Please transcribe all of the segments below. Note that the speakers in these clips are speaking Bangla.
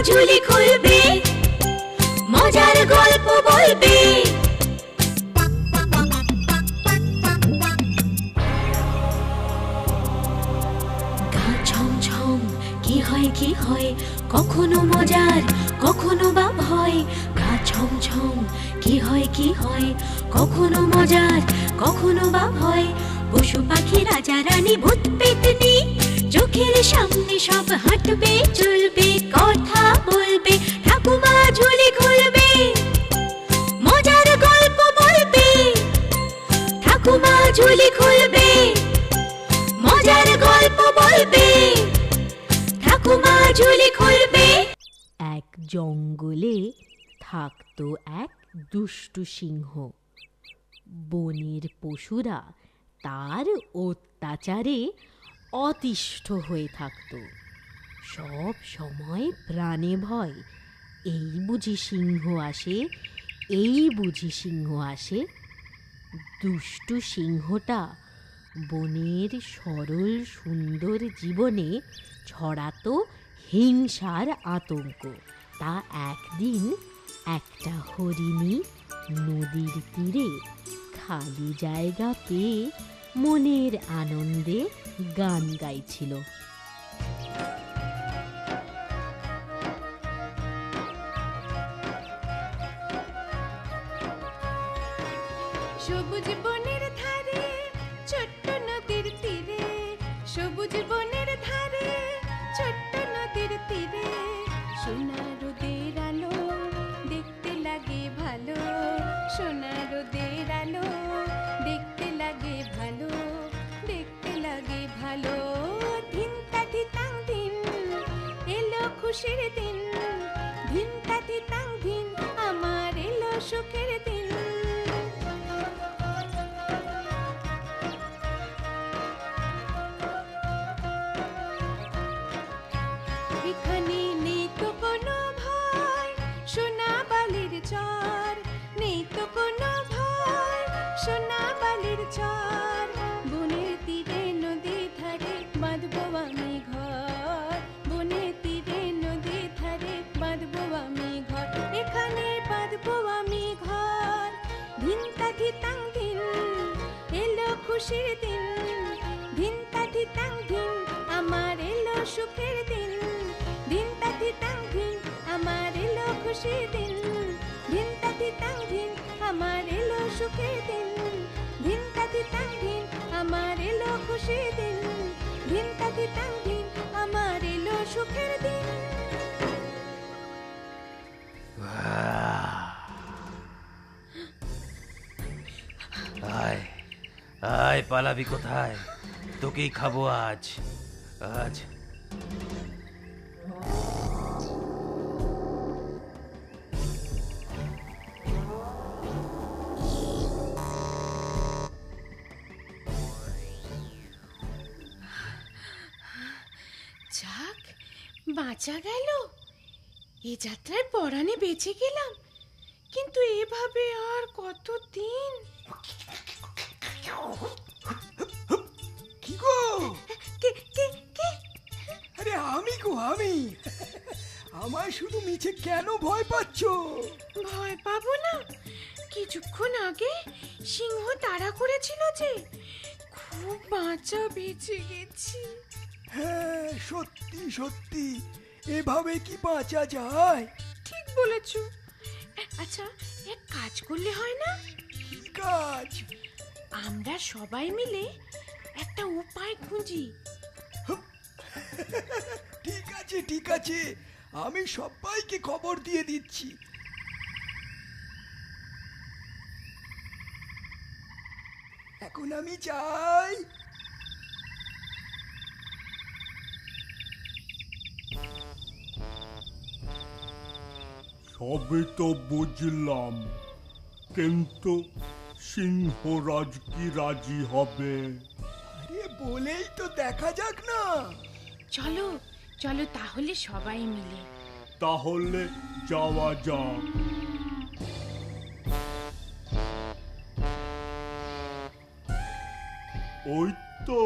ঝুলি খুলবে, মজার গল্প বলবে। গা ছমছম কি হয় কি হয়, কখনো মজার কখনো বা ভয়। গা ছমছম কি হয় কি হয়, কখনো মজার কখনো বা ভয়। পশু পাখি রাজা রানী ভূত পেতনি চোখের সামনে সব হাঁটবে চলবে, কথা বলবে, ঠাকুমা ঝুলি খুলবে, মজার গল্প বলবে। ঠাকুমা ঝুলি খুলবে, মজার গল্প বলবে। ঠাকুমা ঝুলি খুলবে। এক জঙ্গলে থাকতো এক দুষ্টু সিংহ। বনের পশুরা তার অত্যাচারে অতিষ্ঠ হয়ে থাকত। সব সময় প্রাণে ভয়, এই বুঝি সিংহ আসে, এই বুঝি সিংহ আসে। দুষ্টু সিংহটা বনের সরল সুন্দর জীবনে ছড়াতো হিংসার আতঙ্ক। তা একদিন একটা হরিণী নদীর তীরে খালি জায়গা পেয়ে মনের আনন্দে গান গাইছিল। সবুজ বনের ধারে ছোট্ট নদীর তীরে, সবুজ বনের ধারে ছোট্ট নদীর তীরে, সোনা রোদের আলো দেখতে লাগে ভালো, সোনা রোদের আলো দেখতে লাগে ভালো, দেখতে লাগে ভালো। ধিনতা ধিতাং ধিন এলো খুশির দিন, ধিনতা ধিতাং ধিন আমার এলো সুখের দিন। এখানে নেই তো কোনো ভয়, সোনা বালির চর, নেই তো কোনো ভয়, সোনা বালির চর। বনের তীরে নদীর ধারে বাঁধবো আমি ঘর, বনের তীরে নদীর ধারে বাঁধবো আমি ঘর, এখানে বাঁধবো আমি ঘর। ধিনতা ধিতাং ধিন এলো খুশির দিন, ধিনতা ধিতাং ধিন আমার এলো সুখের দিন, ধিনতা ধিতাং ধিন আমার এলো খুশির দিন, ধিনতা ধিতাং ধিন আমার এলো সুখের দিন, ধিনতা ধিতাং ধিন আমার এলো খুশির দিন, ধিনতা ধিতাং ধিন আমার এলো সুখের দিন। আয় আয়, পালাবি কোথায়? তোকেই খাবো আজ আজ। যাক, বাঁচা গেল। এ যাত্রায় পরাণে বেঁচে গেলাম, কিন্তু এভাবে আর কতদিন? কি গো? কে কে কে? আরে আমি গো, আমি। আমায় শুধু মিছে কেন ভয় পাচ্ছ? ভয় পাবো না? কিছুক্ষণ আগে সিংহ তাড়া করেছিল যে, খুব বাঁচা বেঁচে গেছি। হ্যাঁ, সত্যি সত্যি, এভাবে কি বাঁচা যায়? ঠিক বলেছ। আচ্ছা, এক কাজ করলে হয় না? কি কাজ? আমরা সবাই মিলে একটা উপায় খুঁজি। ঠিক আছে ঠিক আছে, আমি সবাইকে খবর দিয়ে দিচ্ছি। এখন আমি যাই। সবই তো বুঝলাম, কিন্তু সিংহরাজ কি রাজি হবে? আরে বলেই তো দেখা যাক না। চলো চলো তাহলে সবাই মিলে। তাহলে যাওয়া যাক। ওই তো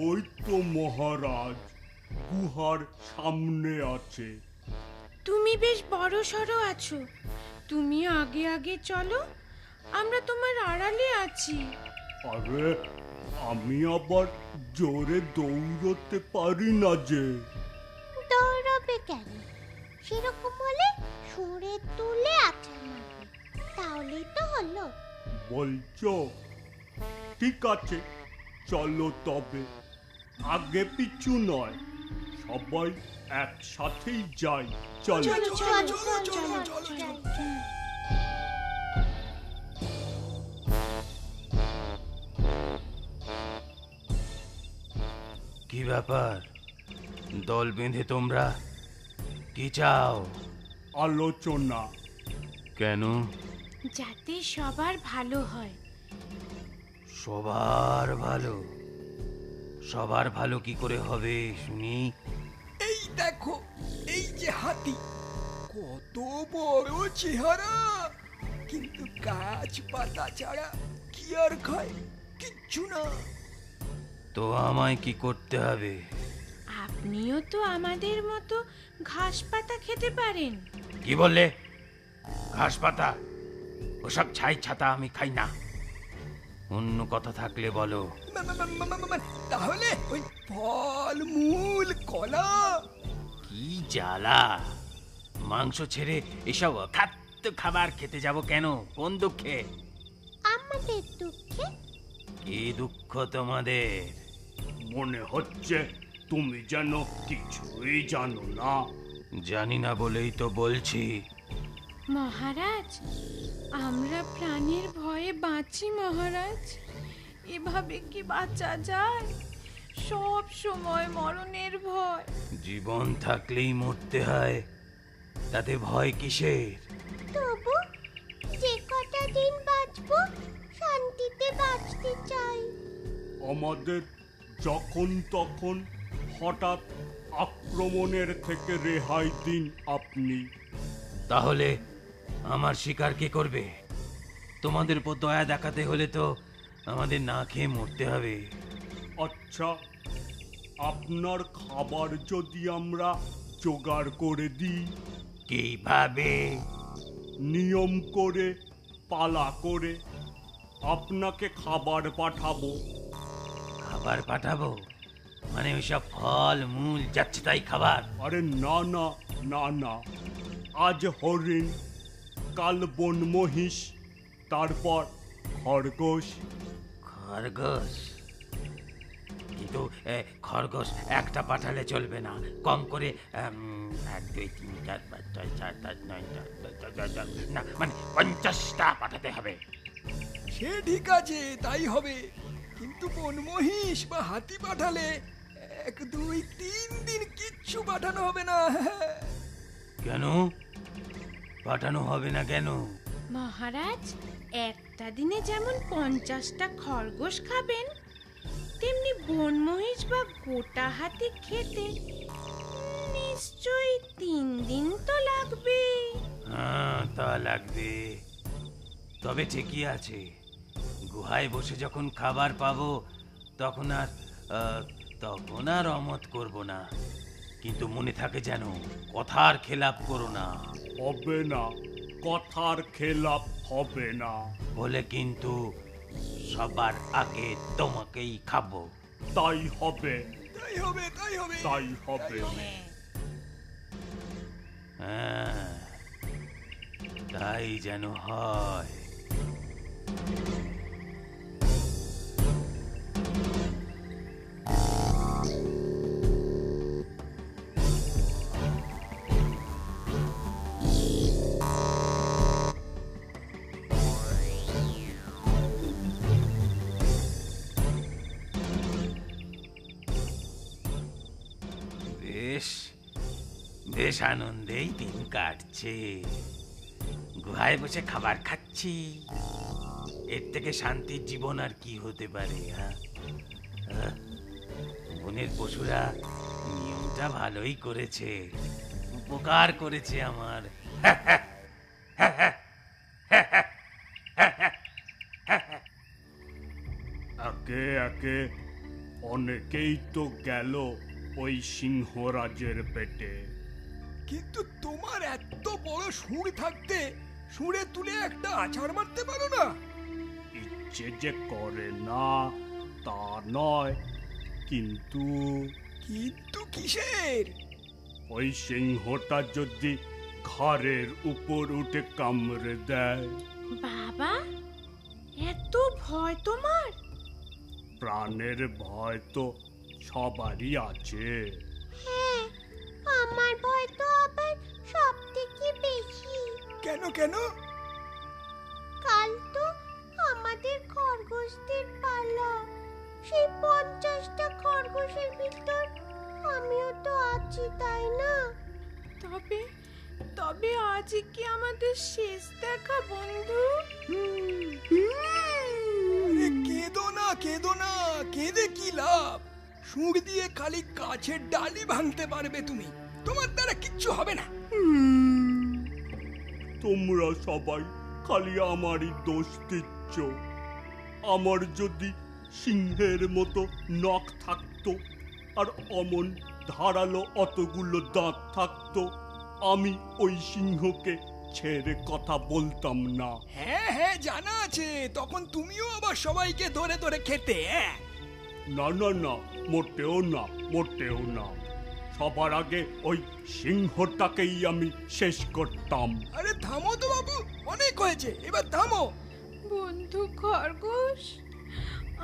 ওই তো মহারাজ গুহার সামনে আছে। তুমি বেশ বড় সড়ো আছো, তুমি আগে আগে চলো, আমরা তোমার আড়ালে আছি। আরে আমি আবার জোরে দৌড়তে পারি না যে। দৌড়বে কেন? সেরকম হলে সরে তুলে আছাড় মারবে, তাহলেই তো হলো। বলছো? ঠিক আছে, চলো তবে। আগে পিছু নয়, সবাই একসাথেই যাই। চলো। চলো চলো চলো চলো চলো। কি ব্যাপার, দল বেঁধে তোমরা কি চাও? আলোচনা। কেন? যাতে সবার ভালো হয়। সবার ভালো? সবার ভালো কি করে হবে শুনি? এই দেখো, এই যে হাতি, কত বড় চেহারা, কিন্তু গাছ পাতা ছাড়া কি আর খায়? কিচ্ছু না। তো আমায় কি করতে হবে? আপনিও তো আমাদের মতো ঘাস পাতা খেতে পারেন। কি বললে? ঘাস পাতা? ওসব ছাই ছাতা আমি খাই না। অন্য কথা থাকলে বলো। তাহলে ওই ফল মূল কলা। কি জ্বালা! মাংস ছেড়ে এসব খাদ্য খাবার খেতে যাব কেন? কোন দুঃখে? আমাদের দুঃখে। কি দুঃখ তোমাদের? মনে হচ্ছে তুমি যেন কিছুই জানো না। জানি না বলেই তো বলছি। মহারাজ, আমরা প্রাণের ভয়ে বাঁচি মহারাজ। এভাবে কি বাঁচা যায়? সব সময় মরণের ভয়। জীবন থাকলেই মরতে হয়, তাতে ভয় কিসের? তবু যে কটা দিন বাঁচবো শান্তিতে বাঁচতে চাই। আমাদের যখন তখন হঠাৎ আক্রমণের থেকে রেহাই দিন আপনি। তাহলে আমার শিকার কে করবে? তোমাদের উপর দয়া দেখাতে হলে তো আমাদের না খেয়ে মরতে হবে। আচ্ছা, আপনার খাবার যদি আমরা জোগাড় করে দিই? কিভাবে? নিয়ম করে, পালা করে আপনাকে খাবার পাঠাবো। খাবার পাঠাবো? মানে ওইসব ফল মূল যাচ্ছে তাই খাবার? আরে না না না না, আজ হরিণ, কাল বন মহিষ, তারপর খরগোশ। খরগোশ? কিন্তু খরগোশ একটা পাঠালে চলবে না, কম করে 1 2 3 4 5 6 7 8 9 10 না, মানে 50টা পাঠাতে হবে। সে ঠিক আছে, তাই হবে। কিন্তু বন মহিষ বা হাতি পাঠালে 1 2 3 দিন কিচ্ছু পাঠানো হবে না। কেন পাঠানো হবে না কেন? মহারাজ, একটা দিনে যেমন 50টা খরগোশ খাবেন, তেমনি বন মহিষ বা গোটা হাতি খেতে নিশ্চয়ই 3 দিন তো লাগবে। হ্যাঁ, তা লাগবে। তবে ঠিকই আছে, গুহায় বসে যখন খাবার পাবো তখন আর অমত করব না। কিন্তু মনে থাকে যেন, কথার খেলাপ করো না। হবে না, কথার খেলাপ হবে না। বলে কিন্তু সবার আগে তোমাকেই খাবো। তাই হবে, তাই হবে, তাই হবে, তাই হবে। হ্যাঁ, তাই যেন হয়। বেশ বেশ আনন্দেই দিন কাটছে। গুহায় বসে খাবার খাচ্ছি, এর থেকে শান্তির জীবন আর কি হতে পারে? বনের পশুরা নিয়মটা ভালোই করেছে, উপকার করেছে আমার। একে একে অনেকেই তো গেল ওই সিংহরাজের পেটে। কিন্তু তোমার এত বড় সুর থাকতে সুরে তুলে একটা আছাড় মারতে পারো না? ইচ্ছে যে করে না তা নয়, কিন্তু কিন্তু কিসের? ওই সিংহটা যদি ঘরের উপর উঠে কামড়ে দেয়, বাবা, এত ভয় তোমার? প্রাণের ভয় তো সবারই আছে। হ্যাঁ, আমার ভয় তো আবার সব থেকে বেশি। কেন কেন? কাল তো আমাদের খরগোশদের পালা। সেই 50টা খরগোশের ভিতর আমিও তো আছি, তাই না? তবে তবে আজ কি আমাদের শেষ দেখা বন্ধু? আরে কেঁদো না, কেঁদে কি লাভ? সুর দিয়ে খালি গাছের ডালি ভাঙতে পারবে তুমি, তোমার দ্বারা কিচ্ছু হবে না। তোমরা সবাই খালি আমারই দোষ দিচ্ছ। আমার যদি সিংহের মতো নখ থাকতো আর অমন ধারালো অতগুলো দাঁত থাকতো, আমি ওই সিংহকে ছেড়ে কথা বলতাম না। হ্যাঁ হ্যাঁ, জানা আছে, তখন তুমিও আবার সবাইকে ধরে ধরে খেতে। হ্যাঁ, না না না, মোটেও না, মোটেও না। সবার আগে ওই সিংহটাকেই আমি শেষ করতাম। আরে থামো তো বাবু, অনেক হয়েছে, এবার থামো। বন্ধু খরগোশ,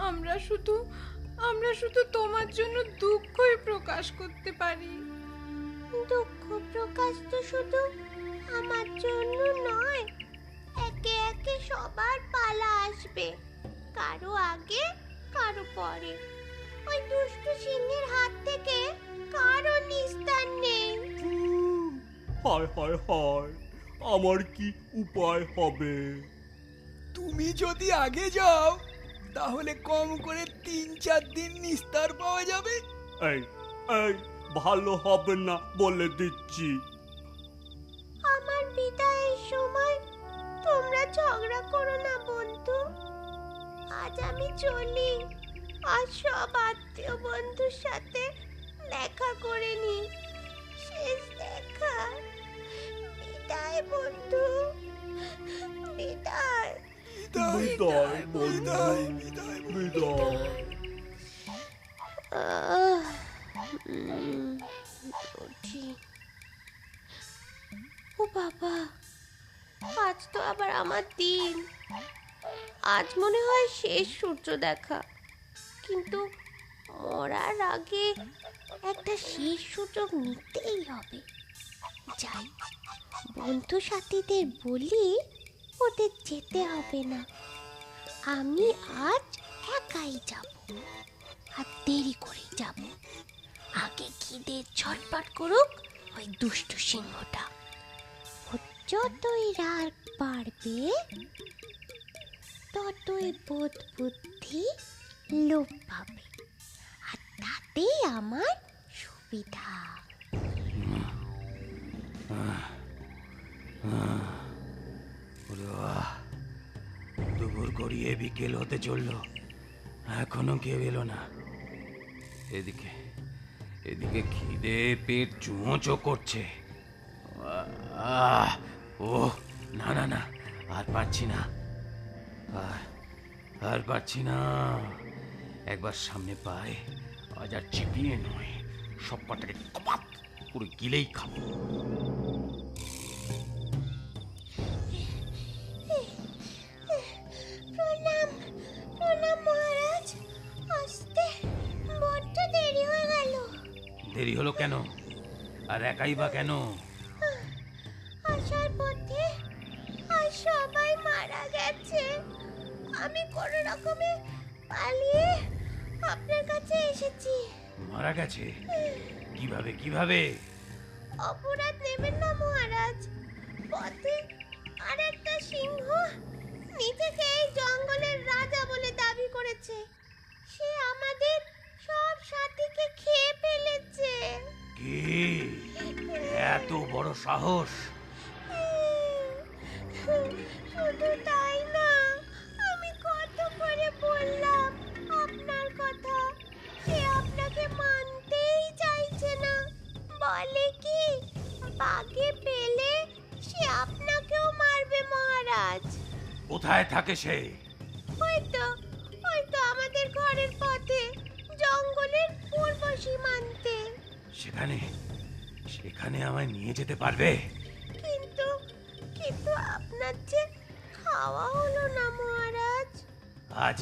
আমরা শুধু তোমার জন্য দুঃখই প্রকাশ করতে পারি। দুঃখ প্রকাশ তো শুধু আমার জন্য নয়, একে একে সবার পালা আসবে, কারো আগে কারো পরে। ওই দুষ্টু সিংহের হাত থেকে কারো নিস্তার নেই। হায় হায় হায়, আমার কি উপায় হবে? তুমি যদি আগে যাও তাহলে কম করে 3-4 দিন নিস্তার পাওয়া যাবে। এই এই, ভালো হবে না বলে দিচ্ছি। আমার বিদায়ের সময় তোমরা ঝগড়া করো না বন্ধু। আজ আমি চলি, আর সব আত্মীয় বন্ধুর সাথে দেখা করে নি। শেষ দেখা। বিদায় বন্ধু, বিদায়। বিদায় বন্ধু, বিদায়। উঠি। ও বাবা, আজ তো আবার আমার দিন। আজ মনে হয় শেষ সূর্য দেখা, কিন্তু মরার আগে একটা শেষ সুযোগ নিতেই হবে। যাই, বন্ধু সাথীদের বলি ওদের যেতে হবে না, আমি আজ একাই যাব, আর দেরি করে যাব। আগে খিদে ছটপট করুক ওই দুষ্টু সিংহটা। ও যতই রাগ বাড়বে ততই বোধ বুদ্ধি লোপ পাবে, আর তাতেই আমার সুবিধা। দুপুর গড়িয়ে বিকেল হতে চললো, এখনো কেউ এলো না। এদিকে এদিকে খিদে পেট চুঁচো করছে। ও না না না, আর পারছি না, আর পারছি না। একবার সামনে পায়, আজ আর চিপিয়ে নয়, সব পাটাকে কপাত করে গিলেই খাবো। প্রণাম, প্রণাম মহারাজ। আসতে বড্ড দেরি হয়ে গেল। দেরি হলো কেন? আর একাই বা কেন? আসার পথে আর সবাই মারা গেছে। আমি কোনো রকমে পালিয়ে আপনার কাছে এসেছি। মারা গেছে? কিভাবে কিভাবে? অপরাধ নেবেন না মহারাজ। পথে আর একটা সিংহ নিজেকে এই জঙ্গলের রাজা বলে দাবি করেছে। সে আমাদের সব সাথীকে খেয়ে ফেলেছে। কি এত বড় সাহস? শুধু তাই না, আমি কত করে বললাম আপনার কথা, সে আপনাকে মানতেই চাইছে না। বলে কি বাঘে পেলে সে আপনাকেও মারবে মহারাজ। কোথায় থাকে সে? হয়তো হয়তো আমাদের ঘরের পথে, জঙ্গলের পূর্ব সীমান্তে। সেখানে সেখানে আমায় নিয়ে যেতে পারবে? কিন্তু কিন্তু আপনার যে খাওয়া হলো না মহারাজ। আজ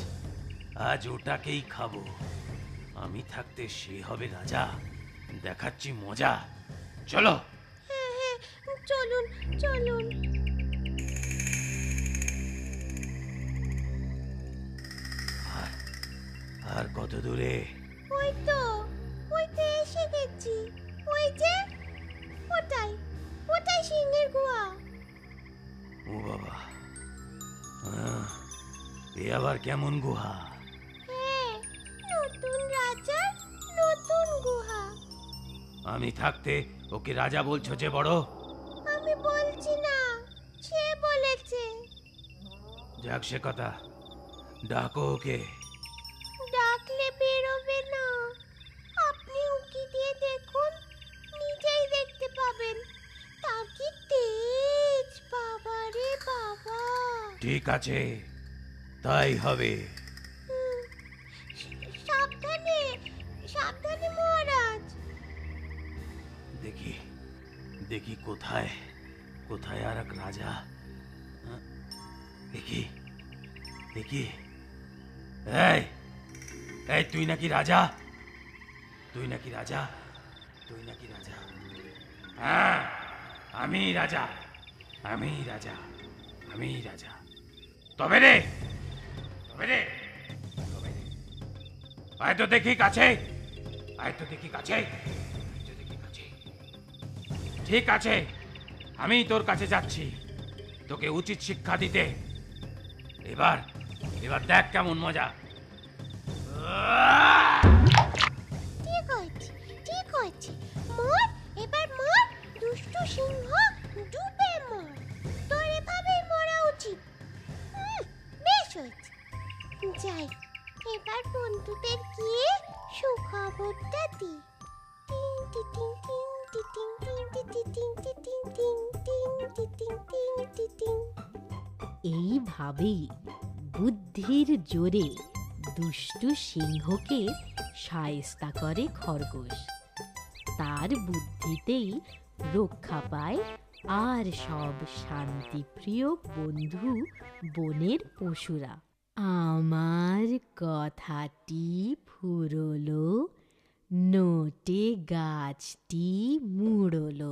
আজ ওটাকেই খাবো। আমি থাকতে সে হবে রাজা। দেখাচ্ছি মজা। চলো। হ্যাঁ হ্যাঁ, চলুন চলুন। আর কত দূরে? ওই তো এসে গেছি। ওই যে ওটাই ওটাই সিংহের গুহা। ও বাবা, এ আবার কেমন গুহা? হ্যাঁ, নতুন রাজার নতুন গুহা। আমি থাকতে ওকে রাজা বলছো যে বড়? আমি বলছি না, সে বলেছে। যাক সে কথা, ডাকো ওকে। ডাকলে বেরোবে না। আপনি উকি দিয়ে দেখুন, নিজেই দেখতে পাবেন। তা কি তেজ! বাবা রে বাবা! ঠিক আছে, তাই হবে। সাবধানে সাবধানে মহারাজ। দেখি দেখি কোথায় কোথায় আর এক রাজা। দেখি দেখি, এই এই তুই নাকি রাজা? তুই নাকি রাজা? তুই নাকি রাজা? হ্যাঁ, আমি রাজা, আমি রাজা, আমি রাজা। তবে রে, তবে রে, তবে রে, আয় তো দেখি কাছে, আয় তো দেখি কাছে, আয় তো দেখি কাছে। ঠিক আছে, আমি তোর কাছে যাচ্ছি তোকে উচিত শিক্ষা দিতে। এবার এবার দেখ কেমন মজা। ঠিক হয়েছে মর, এবার মর। দুষ্টু সিংহ, ডুবে মর। তোর এভাবেই মরা উচিত। বেশ হয়েছে। যাই, এবার বন্ধুদের গিয়ে সুখবরটা দিই। টিং টিং টিং টিং টিং টিং টিং টিং টিং টিং টিং টিং টিং। এইভাবেই বুদ্ধির জোরে দুষ্টু সিংহকে শায়েস্তা করে খরগোশ। তার বুদ্ধিতেই রক্ষা পায় আর সব শান্তিপ্রিয় বন্ধু বনের পশুরা। আমার কথাটি ফুরলো, নোটে গাছটি মুড়লো।